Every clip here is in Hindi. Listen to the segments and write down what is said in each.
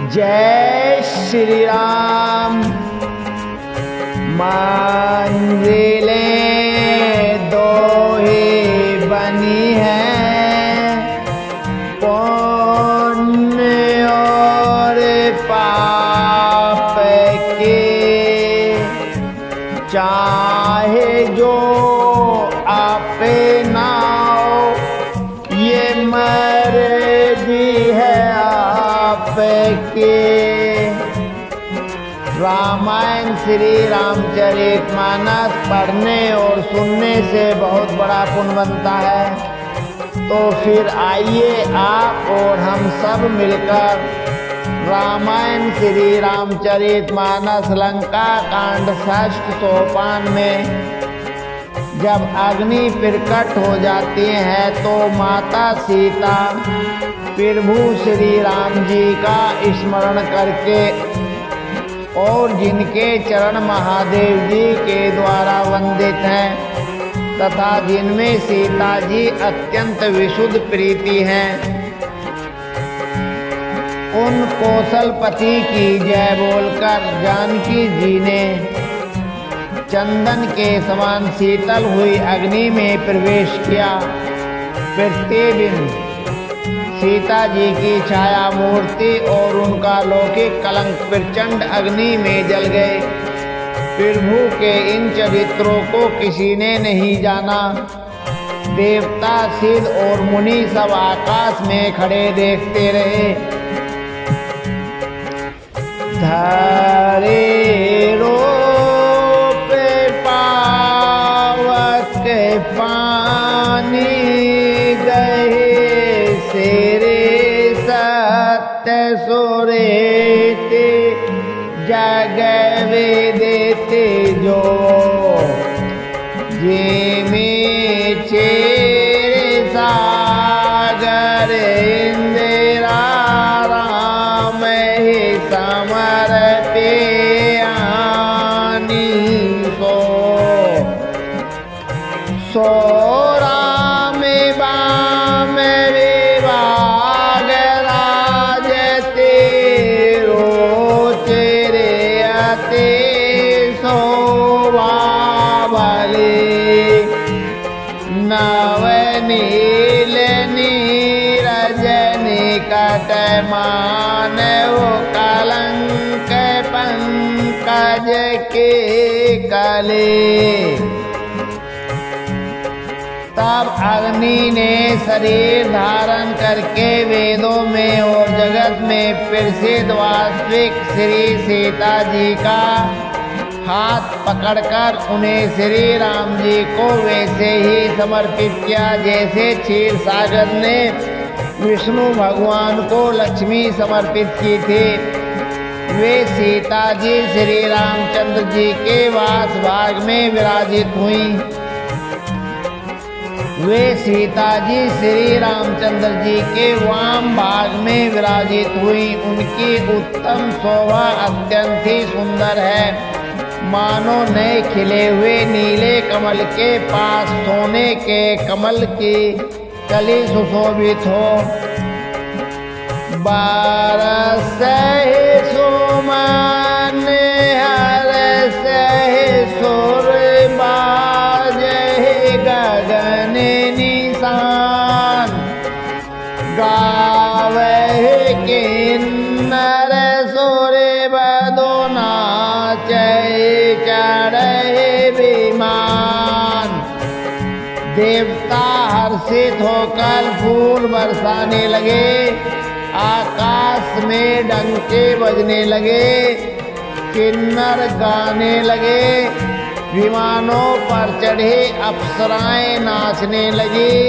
जय श्री राम। मंजिलें दो ही बनी हैं, पुण्य और पाप के। चाहे जो अपनाओ, ये मर्जी है आपके। रामायण श्री रामचरितमानस पढ़ने और सुनने से बहुत बड़ा पुण्य बनता है। तो फिर आइए आप और हम सब मिलकर रामायण श्री रामचरितमानस लंका कांड 6 सोपान में जब अग्नि प्रकट हो जाती है तो माता सीता प्रभु श्री राम जी का स्मरण करके और जिनके चरण महादेव जी के द्वारा वंदित हैं तथा जिनमें सीता जी अत्यंत विशुद्ध प्रीति हैं, उन कौशलपति की जय बोलकर जानकी जी ने चंदन के समान शीतल हुई अग्नि में प्रवेश किया। प्रतिदिन सीता जी की छाया मूर्ति और उनका लौकिक कलंक प्रचंड अग्नि में जल गए। प्रभु के इन चरित्रों को किसी ने नहीं जाना। देवता सिद्ध और मुनि सब आकाश में खड़े देखते रहे। धरे रूप पावक पानी गए सेरे सत्य सोरेते जगवे देते जो जिमे चेरे सागर इंदिरा राम ही समर पे आनी सो राम बाम विभाग राज तेरो तेरे अते शोभा भले। नवनील नीरज निकट मानव कलंक पंकज के कले। तब अग्नि ने शरीर धारण करके वेदों में और जगत में प्रसिद्ध वास्तविक श्री सीता जी का हाथ पकड़कर उन्हें श्री राम जी को वैसे ही समर्पित किया जैसे क्षीर सागर ने विष्णु भगवान को लक्ष्मी समर्पित की थी। वे सीता जी श्री रामचंद्र जी के वास भाग में विराजित हुईं। वे सीता जी श्री रामचंद्र जी के वाम भाग में विराजित हुई। उनकी उत्तम शोभा अत्यंत ही सुंदर है, मानो नए खिले हुए नीले कमल के पास सोने के कमल की कली सुशोभित हो। बारस सुमन हरस सुर बाज गगन निशान गावे किन्नर सुर बदो नाचे चढ़े विमान। देवता हर्षित होकर फूल बरसाने लगे, आकाश में डंके बजने लगे, किन्नर गाने लगे, विमानों पर चढ़े अप्सराएं नाचने लगी।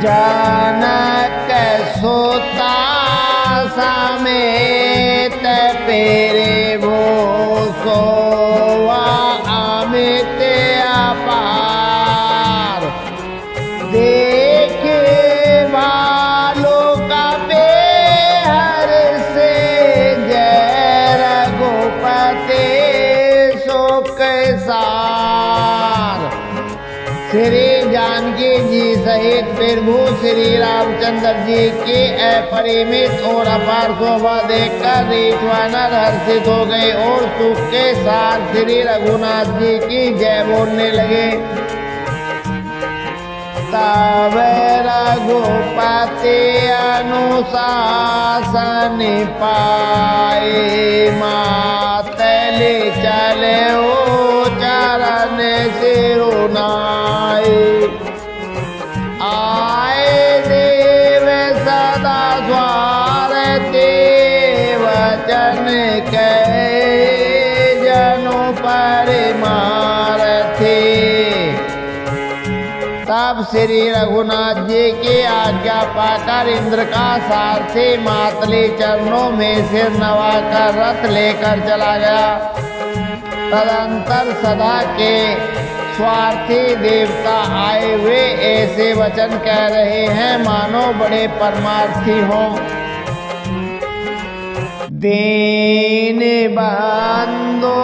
जनक सोता समेत पेरे वो सोवा अमित अपार। देखे भालो का बेहर से जय रघुपति शोक सार। श्री जानकी जी सहित फिर प्रभु श्री रामचंद्र जी की अपरिमित और अपार शोभा देखकर रीछवानर हर्षित हो गए और सुख के साथ श्री रघुनाथ जी की जय बोलने लगे। तब रघुपति अनुशासन पाए, मातली चले ओ चरण सिरुनाए। आए देव सदा स्वारथी, वचन कहे जनु परिमारथी। तब श्री रघुनाथ जी की आज्ञा पाकर इंद्र का सारथी मातली चरणों में सिर नवाकर रथ लेकर चला गया। तदंतर सदा के स्वार्थी देवता आए हुए ऐसे वचन कह रहे हैं मानो बड़े परमार्थी हों। दीन बंधु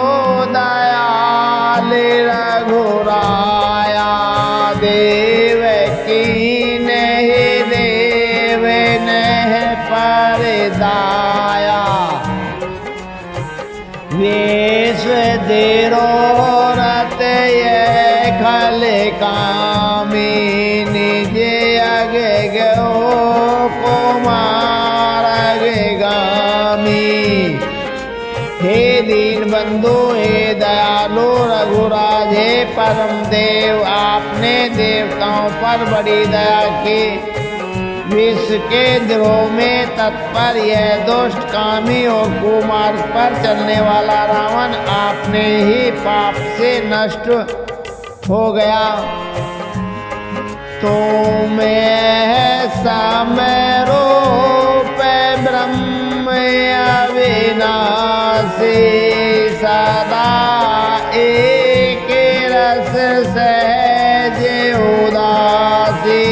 दयाल रघुराया, देव की नहीं देव नहीं परदाया। वेश देरो रत ये खल कामी, निज अगे गो कुमार गामी। हे दीन बंधु हे दयालु रघुराज हे परम देव, आपने देवताओं पर बड़ी दया की। विश्व के द्रोह में तत्पर यह दुष्ट कामी और कुमार्ग पर चलने वाला रावण आपने ही पाप से नष्ट हो गया। तो मैं समय रूप ब्रह्म अविनाशी, सदा एक रस सहज उदासी।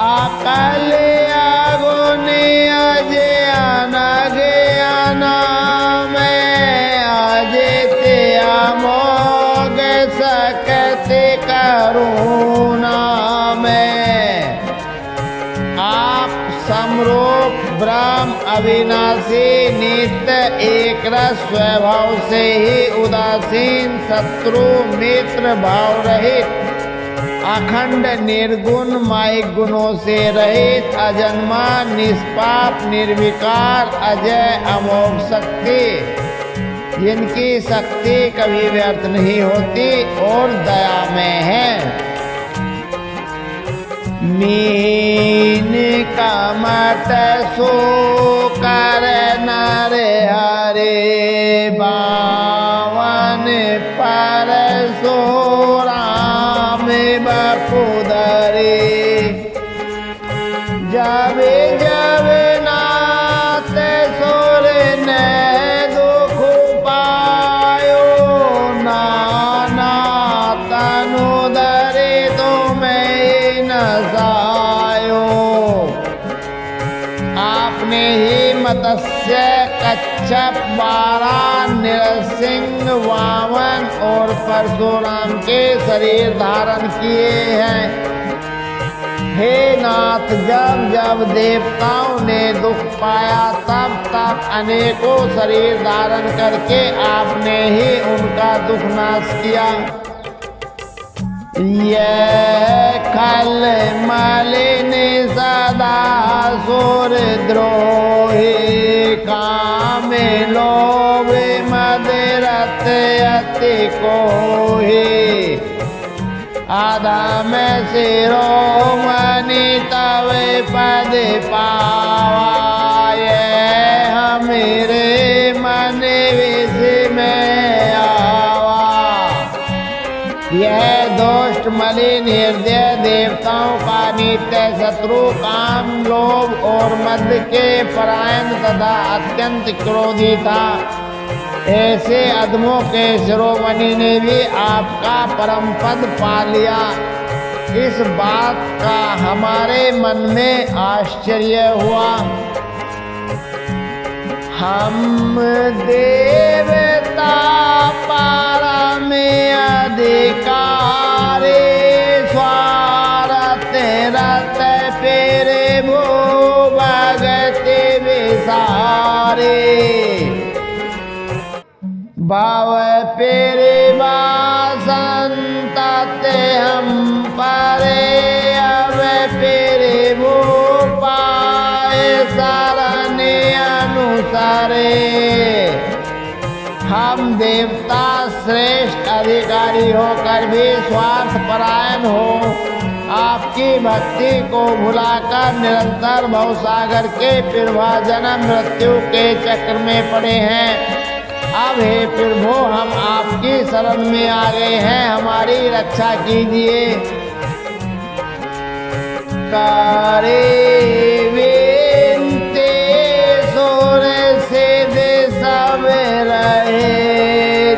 अकल अगुण अज्ञान ज्ञान में, अजित अमोघ सकति करुणा में। आप समरूप ब्रह्म अविनाशी, नित्य एक रस स्वभाव से ही उदासीन, शत्रु मित्र भाव रहित, अखंड निर्गुण माइक गुणों से रहित, अजन्मा निष्पाप निर्विकार अजय अमोघ शक्ति, जिनकी शक्ति कभी व्यर्थ नहीं होती और दया में है। मीन कमट सो कर नर हरे, बावन पर सो राम बपुदरे। जब जब नाथ सुर ने दुख पायो, नाना तनु धरे तुम्हें नसायो। आपने ही मत्स्य कच्छप, बारह नरसिंह, वामन और परशुराम के शरीर धारण किए हैं। हे नाथ, जब जब देवताओं ने दुख पाया तब तब अनेकों शरीर धारण करके आपने ही उनका दुख नाश किया। ये खल मलिन सदा सुर द्रोही, काम लोभ मद रत अति कोही। आधम शिरोमणि तव पद पावा, ये हमेरे मन विष में आवा। यह दुष्ट मलिन हृदय देवताओं का नित्य शत्रु, काम लोभ और मद के परायण तथा अत्यंत क्रोधी था। ऐसे अधमों के शिरोमणि ने भी आपका परम पद पा लिया। इस बात का हमारे मन में आश्चर्य हुआ। हम देवता पारा में अधिकारी, स्वार्थी तारे। भाव पेरे वासंत ते हम परे, अब पेरे वो पाए शरण अनुसारे। हम देवता श्रेष्ठ अधिकारी होकर भी स्वार्थ परायण हो आपकी भक्ति को भुलाकर निरंतर भवसागर के प्रवाह जन्म मृत्यु के चक्र में पड़े हैं। अब हे प्रभु हम आपकी शरण में आ गए हैं, हमारी रक्षा कीजिए। करे विनती सुर सिद्ध सब रहे,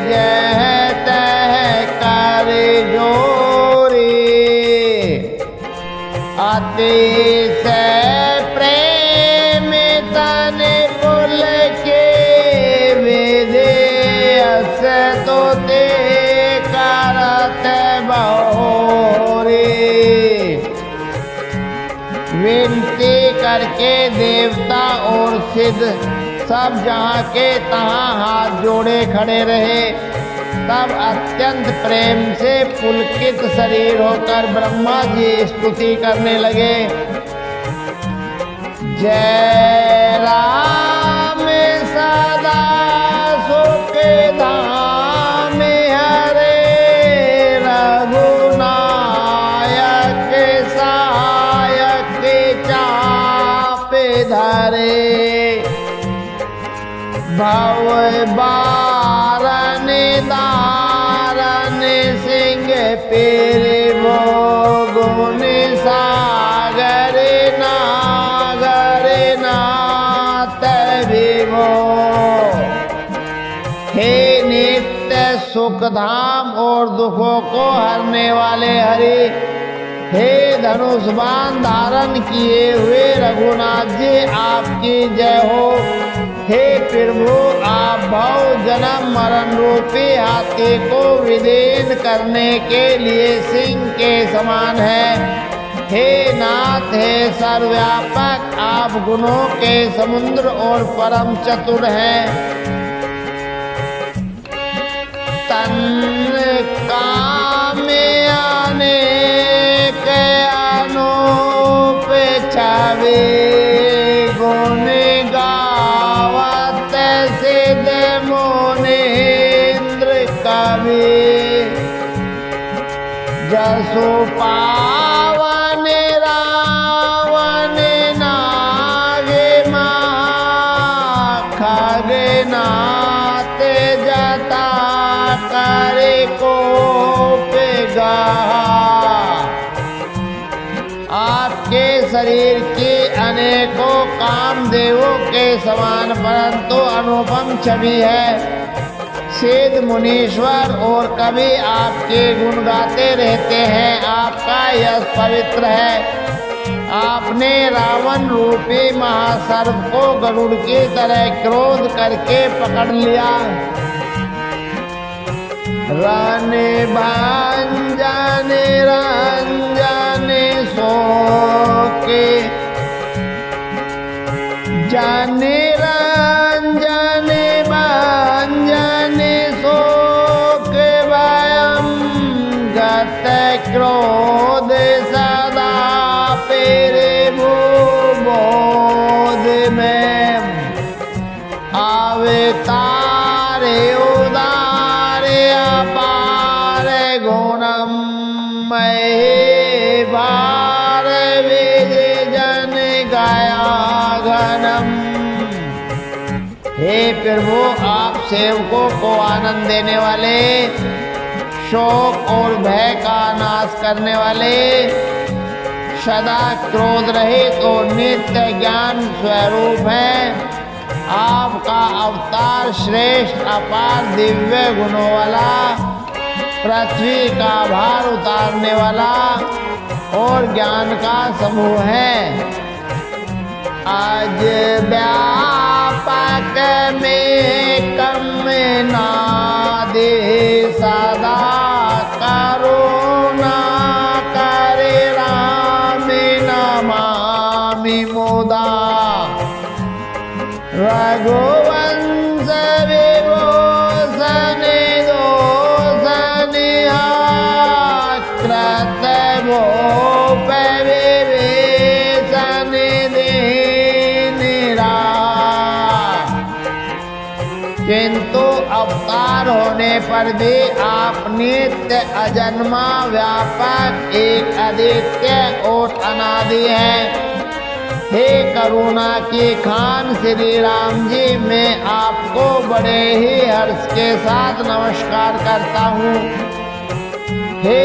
जह तह कर जोरी। अतिशय प्रेम तन पुल के विदेश तो ते करत बहुरी। विनती करके देवता और सिद्ध सब जहाँ के तहाँ हाथ जोड़े खड़े रहे। तब अत्यंत प्रेम से पुलकित शरीर होकर ब्रह्मा जी स्तुति करने लगे। जय राम सदा सुख धाम हरे, रघुनायक सहायक चाप धरे। भव बारन दारन सिंह पेरे गुण सागर नागर नाथ विभो। हे नित्य सुख धाम और दुखों को हरने वाले हरि, हे धनुष बाण धारण किए हुए रघुनाथ जी आपकी जय हो। हे प्रभु आप भव जन्म मरण रूपी हाथी को विदीन करने के लिए सिंह के समान है। हे नाथ हे सर्वव्यापक आप गुणों के समुद्र और परम चतुर हैं। तन काम अनेक अनूप छवि, गुण गावत सिद्ध मुनीन्द्र कवि। जसु पावन रावण नागे खगनाथ जता करे कोप गाहा। आपके शरीर की अनेकों कामदेवों के समान परंतु अनुपम छवि है। सिद्ध मुनीश्वर और कवि आपके गुण गाते रहते हैं। आपका यश पवित्र है। आपने रावण रूपी महासर्प को गरुड़ की तरह क्रोध करके पकड़ लिया। रन भंजन रंजन सोके, जन रंजन भंजन शोक भयम गत क्रोध सदा पेरे बोध में। अवतारे उदार अपार गुणम महे बार विजय जन गया घनम। हे प्रभु आप सेवकों को आनंद देने वाले, शोक और भय का नाश करने वाले, सदा क्रोध रहित और नित्य ज्ञान स्वरूप है। आपका अवतार श्रेष्ठ अपार दिव्य गुणों वाला, पृथ्वी का भार उतारने वाला और ज्ञान का समूह है। आज व्यापक में कम नादे सदा करुणा करे राम नमामि मुदा। रघुवंश विभूषण दोषनिहाकृत भूप विभीषण दीनरा। किंतु अवतार होने पर भी आप नित्य अजन्मा व्यापक एक अद्वितीय ओट अनादि हैं। हे करुणा की खान श्री राम जी, मैं आपको बड़े ही हर्ष के साथ नमस्कार करता हूँ। हे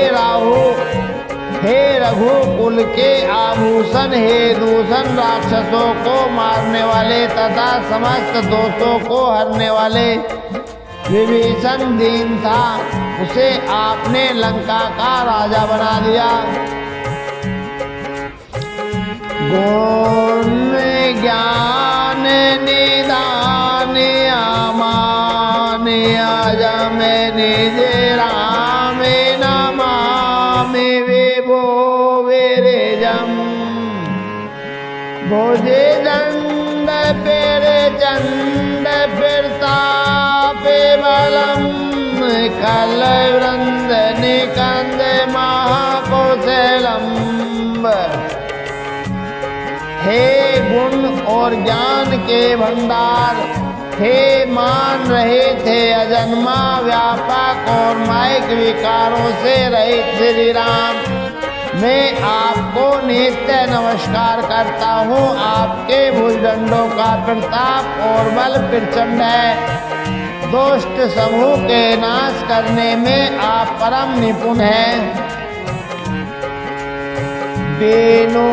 रघुकुल के आभूषण, हे दूषण राक्षसों को मारने वाले तथा समस्त दोषों को हरने वाले विभीषण दीन था, उसे आपने लंका का राजा बना दिया। गुण ज्ञान निदान अमान अजम निज राम नमामि विभो विरजम। भुज दंड फिर चंड फिरताप बलम कल वृंद निकंद महाकौशलम। हे गुण और ज्ञान के भंडार, हे मान रहे थे अजन्मा व्यापक और माइक विकारों से रहित श्री राम, मैं आपको नित्य नमस्कार करता हूँ। आपके भुजदंडों का प्रताप और बल प्रचंड है। दुष्ट समूह के नाश करने में आप परम निपुण हैं। बेनो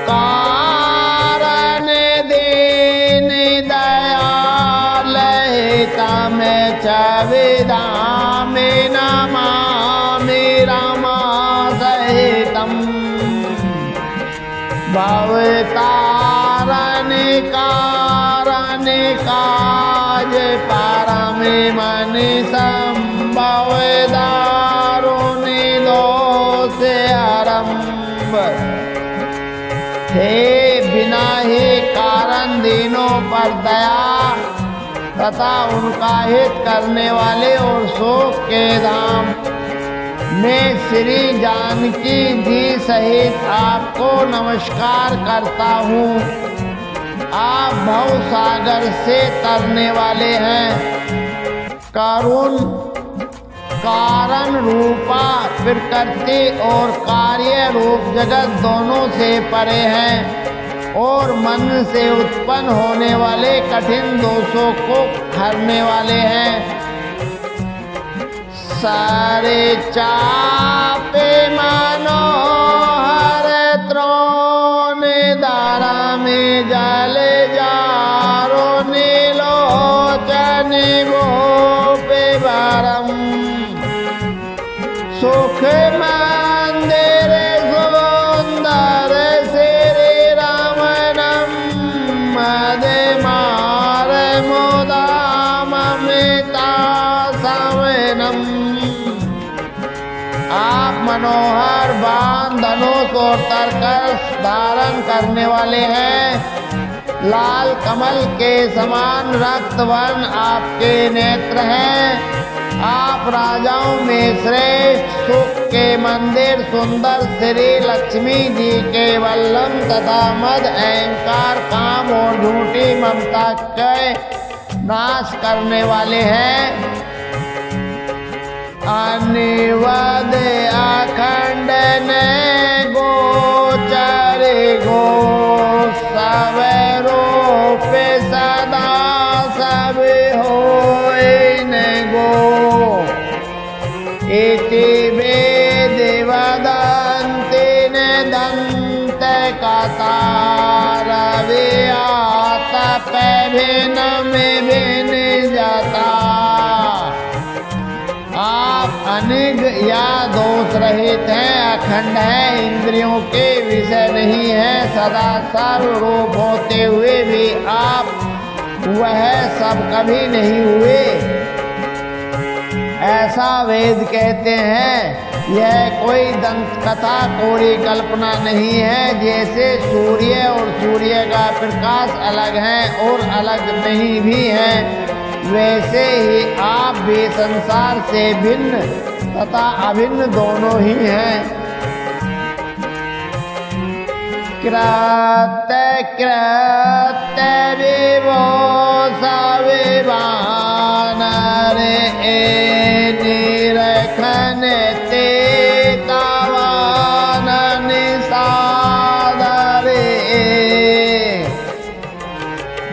कारण दीन दयाल हितम चविदाम नमामि रमा सहितम। भवतारण कारण काज परम मनीषम भवदारुणि दोष आरंभ। हे बिना ही कारण दीनों पर दया तथा उनका हित करने वाले और शोक के धाम, मैं श्री जानकी जी सहित आपको नमस्कार करता हूँ। आप भव सागर से तरने वाले हैं। कारण रूपा प्रकृति और कार्य रूप जगत दोनों से परे हैं और मन से उत्पन्न होने वाले कठिन दोषों को हरने वाले हैं। सारे चापे मनोहर त्रोण धारा में जल जारो नीलोचन गोपे बारम। सुख मंदिर सुंदर श्री रामनम मद मार मुदाम मिता समनम। आप मनोहर बाण धनुष और तरकस धारण करने वाले हैं। लाल कमल के समान रक्त वर्ण आपके नेत्र हैं। आप राजाओं में श्रेष्ठ, सुख के मंदिर, सुंदर श्री लक्ष्मी जी के वल्लभ तथा मद अहंकार काम और झूठी ममता के नाश करने वाले हैं। अनिवद अखंड ने गोचर गो सब रूप सदा सब होय न गो। इति वेद वदन्ति न दन्त कतार व्यातप भिन्न भिन्न जाता। आप अनिग या दोष रहित हैं, अखंड हैं, इंद्रियों के विषय नहीं हैं, सदा सर्वरूप होते हुए भी आप वह सब कभी नहीं हुए, ऐसा वेद कहते हैं। यह कोई दंत कथा कोरी कल्पना नहीं है। जैसे सूर्य और सूर्य का प्रकाश अलग है और अलग नहीं भी है, वैसे ही आप भी संसार से भिन्न तथा अभिन्न दोनों ही हैं। कृत्य कृत्य विभो सविभान रे निरखन ते तावान निषाद रे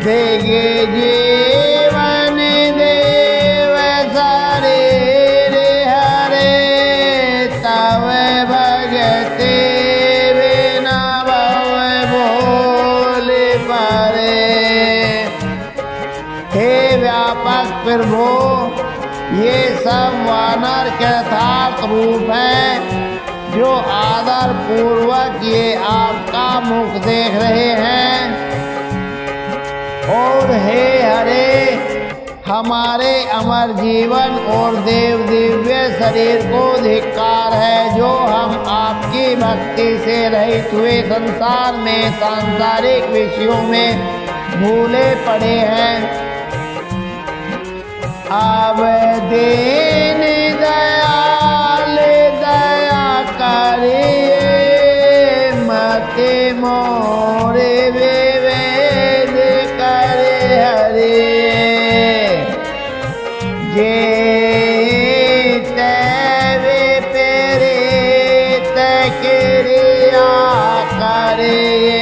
देगे जीवन देव शरीर हरे तव भगते प्रभु, ये सब वानर के यथार्थ रूप हैं जो आदर पूर्वक ये आपका मुख देख रहे हैं। और हे हरे, हमारे अमर जीवन और देव दिव्य शरीर को धिक्कार है जो हम आपकी भक्ति से रहित हुए संसार में सांसारिक विषयों में भूले पड़े हैं। अब दीन दयाल दया करिए, मति मोरे विवेद करे हरे। जे तवे प्रेत क्रिया करिए,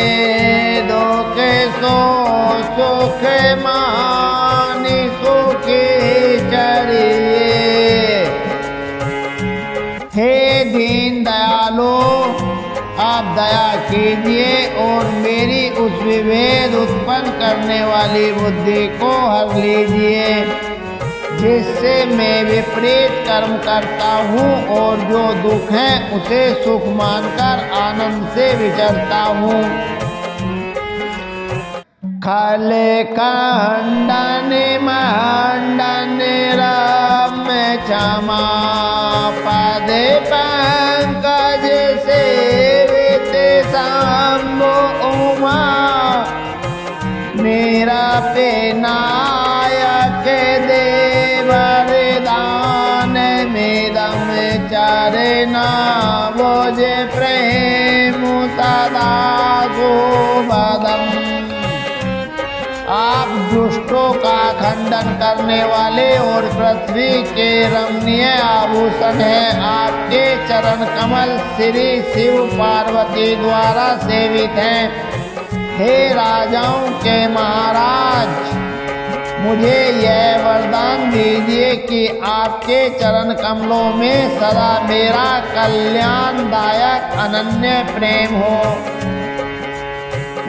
दुख सो सुख मानि सुखी चरिए। हे दीन दयालु, आप दया कीजिए और मेरी उस विभेद उत्पन्न करने वाली बुद्धि को हर लीजिए जिससे मैं विपरीत कर्म करता हूँ और जो दुख है उसे सुख मानकर आनंद से विचरता हूँ। खल खंडन मंडन राम क्षमा पद पंकज सेवित शंभु उमा। मेरा पे नायक देवर दान मेदम चरना बोझ प्रेम सदा गोबदम। आप दुष्टों का खंडन करने वाले और पृथ्वी के रमणीय आभूषण हैं। आपके चरण कमल श्री शिव पार्वती द्वारा सेवित हैं। हे राजाओं के महाराज, मुझे यह वरदान दीजिए कि आपके चरण कमलों में सदा मेरा कल्याणदायक अनन्य प्रेम हो।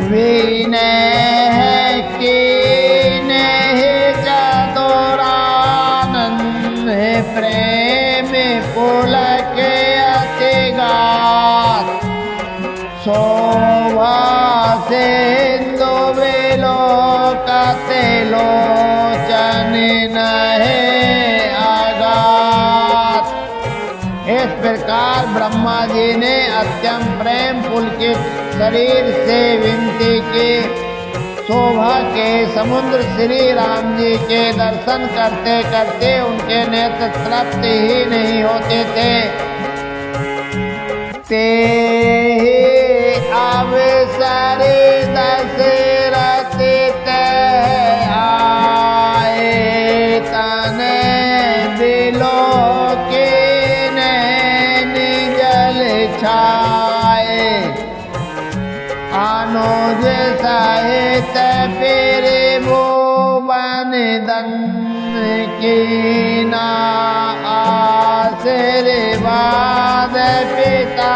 विनय कीन चतुरानंद प्रेम पुलक अतिगात। शोभा सिंधु विलोकते लोचन नहे आगात। इस प्रकार ब्रह्मा जी ने अत्यंत प्रेम पुलकित शरीर से विनती की। शोभा के समुद्र श्री राम जी के दर्शन करते करते उनके नेत्र तृप्त ही नहीं होते थे। ते अवसर दशरथ आए तन बिलो के नैन जल छाए। अनुज सहित पेरे भुवन दन कीना आशीर्वाद पिता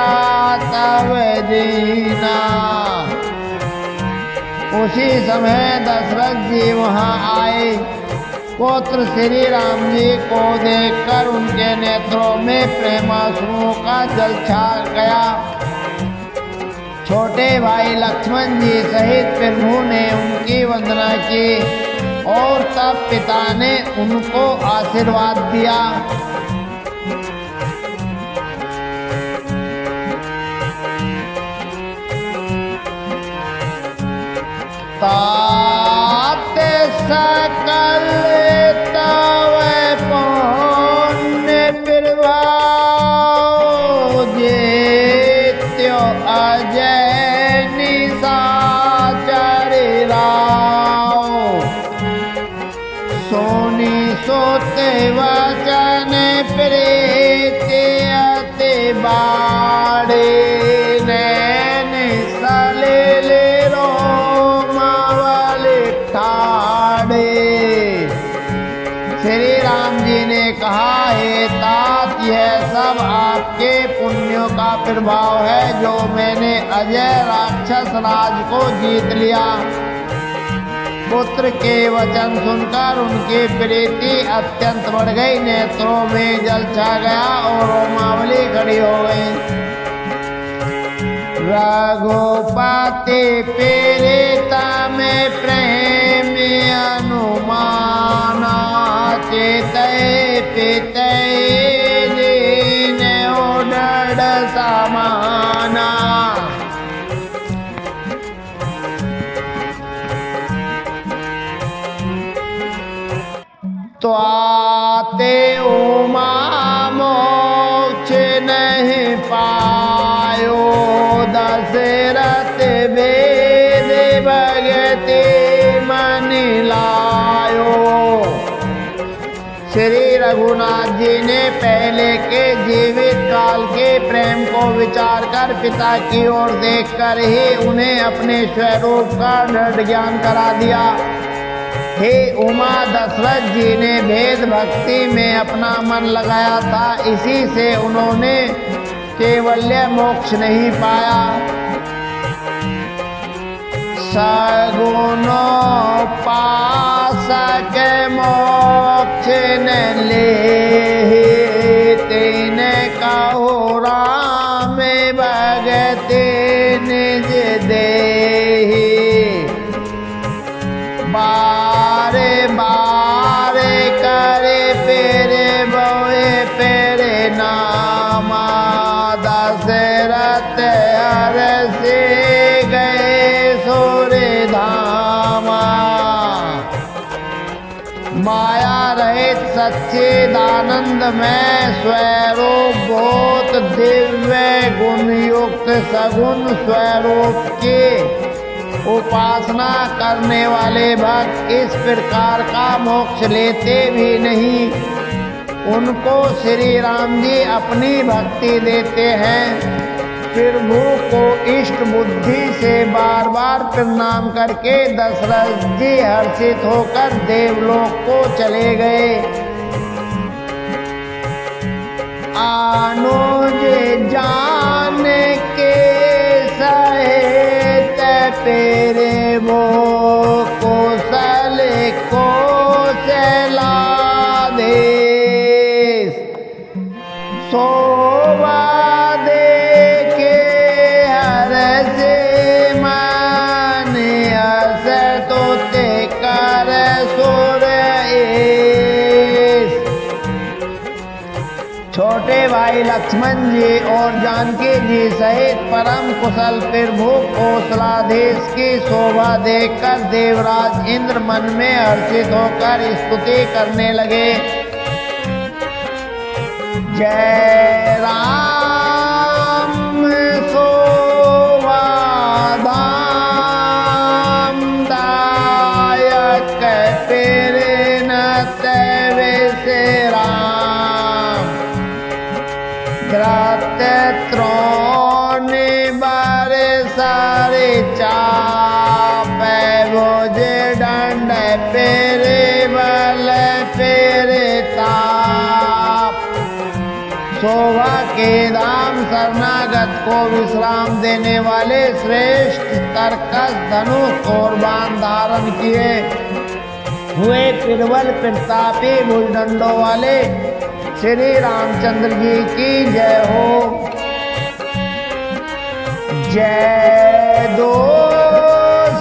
तव दीना। उसी समय दशरथ जी वहाँ आए। पुत्र श्री राम जी को देखकर उनके नेत्रों में प्रेमाश्रुओं का जल छा गया। छोटे भाई लक्ष्मण जी सहित प्रभु ने उनकी वंदना की और तब पिता ने उनको आशीर्वाद दिया। तात सकल तव पुण्य प्रभाव जेत्यो अजय निशाचर राव सोनी सोते वचन प्रेत अति बाड़े नैन सलेले श्री राम जी ने कहा, हे तात, यह सब आपके पुण्यों का प्रभाव है जो मैंने अजय राक्षस राज को जीत लिया। पुत्र के वचन सुनकर उनकी प्रीति अत्यंत बढ़ गई, नेत्रों में जल छा गया और रोमावली खड़ी हो गई। रघुपति पीड़िता में प्रेम अनुमाना चेतय पितय दीन उडड समाना। त्वाते उमा मोक्ष नहीं पायो दशरथ वेद भगति मन लायो। श्री रघुनाथ जी ने पहले के जीवित काल के प्रेम को विचार कर पिता की ओर देखकर ही उन्हें अपने स्वरूप का दृढ़ ज्ञान करा दिया। हे उमा, दशरथ जी ने भेद भक्ति में अपना मन लगाया था, इसी से उन्होंने केवल्य मोक्ष नहीं पाया। सगुणोपासक मोक्ष न ले तेन कहो राम भगति निज देहि। बारे बारे करे पेरे बोए पेरे नामा दशरथ हरषि गए सूर्य धामा। माया रहित सच्चिदानंद में स्वरूप बहुत दिव्य गुण युक्त सगुण स्वरूप के उपासना करने वाले भक्त इस प्रकार का मोक्ष लेते भी नहीं। उनको श्री राम जी अपनी भक्ति देते हैं। प्रभु को इष्ट बुद्धि से बार बार प्रणाम करके दशरथ जी हर्षित होकर देवलोक को चले गए। अनुज जान के सहित तेरे वो कौशल कौशलाधीश शोभा देखे हर्ष मन हस तोते कर सुर एस। छोटे भाई लक्ष्मण जी और जानकी जी सहित परम कुशल प्रभु कौशलाधीश की शोभा देखकर देवराज इंद्र मन में हर्षित होकर स्तुति करने लगे। जय राम शोभा धाम दायक प्रेरणत विषे राम। ग्रत त्रोण बर सारे चाप भुज दंड पेरे बल पेरे ताप। शोभा के धाम शरणागत को विश्राम देने वाले श्रेष्ठ तर्कस धनुष और बाण धारण किए हुए प्रबल प्रतापी भुजदंडों वाले श्री रामचंद्र जी की जय हो। जय दो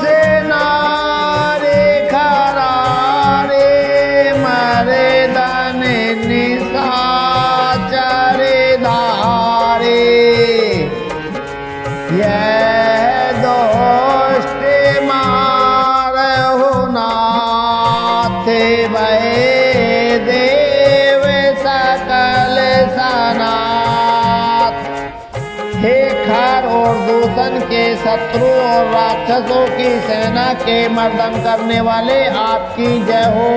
से नारे खरारे मरे दान निशाचर धारे। यह दोष्ट मा रावण के शत्रु और राक्षसों की सेना के मर्दन करने वाले आपकी जय हो।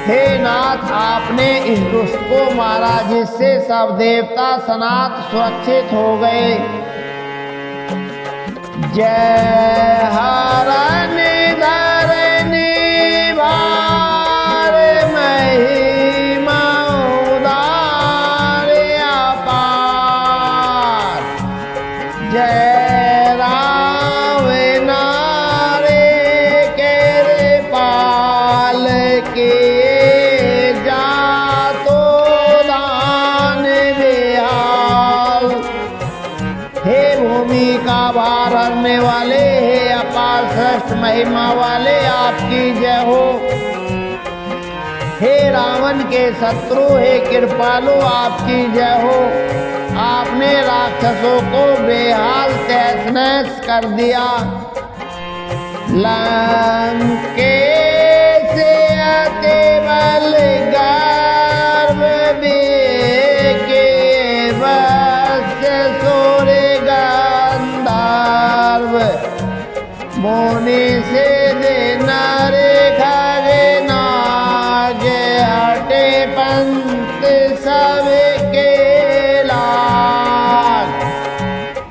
हे नाथ, आपने इस दुष्ट को मारा जिससे सब देवता सनात सुरक्षित हो गए। जय हरनि धरनि भार महिमा उदार अपार। जय रावण रे कृपाल के जातो दान बेहाल। हे भूमि का भार हरने वाले, हे अपार श्रेष्ठ महिमा वाले, आपकी जय हो। हे रावण के शत्रु, हे कृपालु, आपकी जय हो। आपने राक्षसों को बेहाल तहस नहस कर दिया। लंके से अति बल गर्भ के बस सूर्य गंधर्व। मुनि से नर खगे नाग हटे पंत सबके लाग।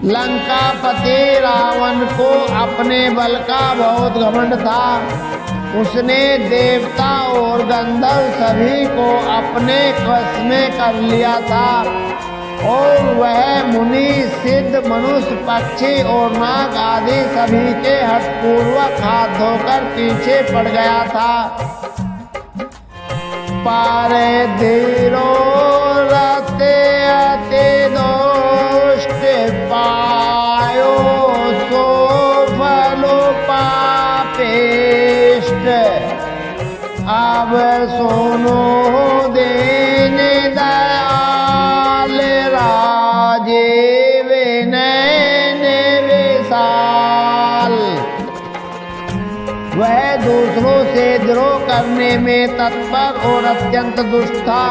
लंकापति रावण को अपने बल का बहुत घमंड था। उसने देवता और गंधर्व सभी को अपने वश में कर लिया था और वह मुनि सिद्ध मनुष्य पक्षी और नाग आदि सभी के हठपूर्वक हाथ धोकर पीछे पड़ गया था। पारे धीरो रते अति दुष्ट पायो सो फलो पापिष्ट। अब सुनो देने दयाल राजीव नैन विशाल। वह दूसरों से द्रोह करने में तत्पर और अत्यंत दुष्ट था।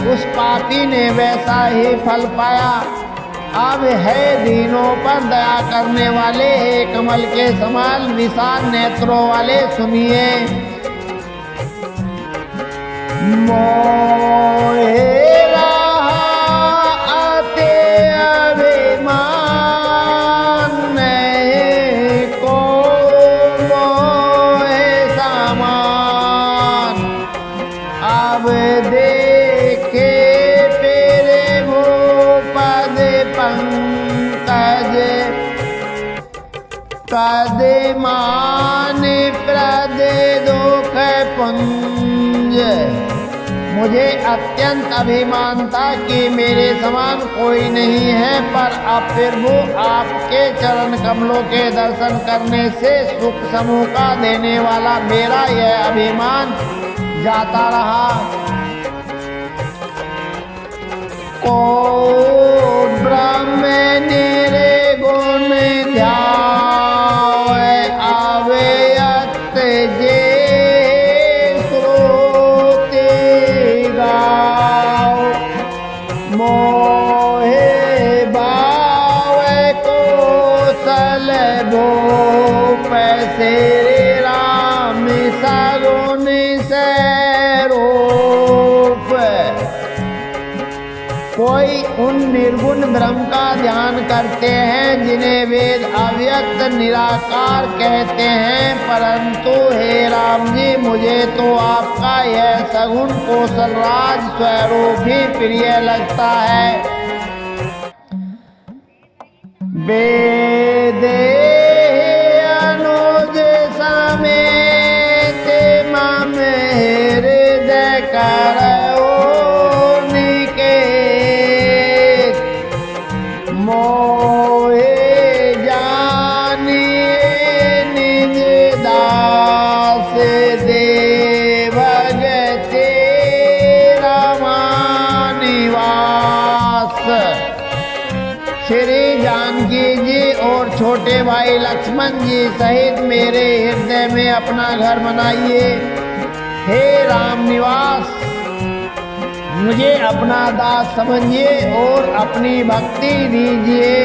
उस पापी ने वैसा ही फल पाया। अब है दीनों पर दया करने वाले, हे कमल के समान विशाल नेत्रों वाले, सुनिए। मोहे अति अभिमान नहीं को मोहे समान। अब देखे तेरे भूपद पंकज पद मान प्रद दुख पुंज। मुझे अत्यंत अभिमान था कि मेरे समान कोई नहीं है, पर अब फिर वो आपके चरण कमलों के दर्शन करने से सुख समूह का देने वाला मेरा यह अभिमान जाता रहा। को ब्रह्म निरे गुण ध्यावे अवयत जे श्रुति गाओ। मोहे भाव कौशल भूप श्री राम सगुन स्वरूप। कोई उन निर्गुण ब्रह्म का ध्यान करते हैं जिन्हें वेद अव्यक्त निराकार कहते हैं, परंतु हे राम जी, मुझे तो आपका यह सगुण कौशल राज स्वरूप ही प्रिय लगता है। वेदे अनुज समेत मम हृदय करो निकेत। मोहे जानिए निज दास दे भगते रमानिवास। श्री जानकी जी और छोटे भाई लक्ष्मण जी सहित मेरे हृदय में अपना घर बनाइए। हे राम निवास, मुझे अपना दास समझिए और अपनी भक्ति दीजिए।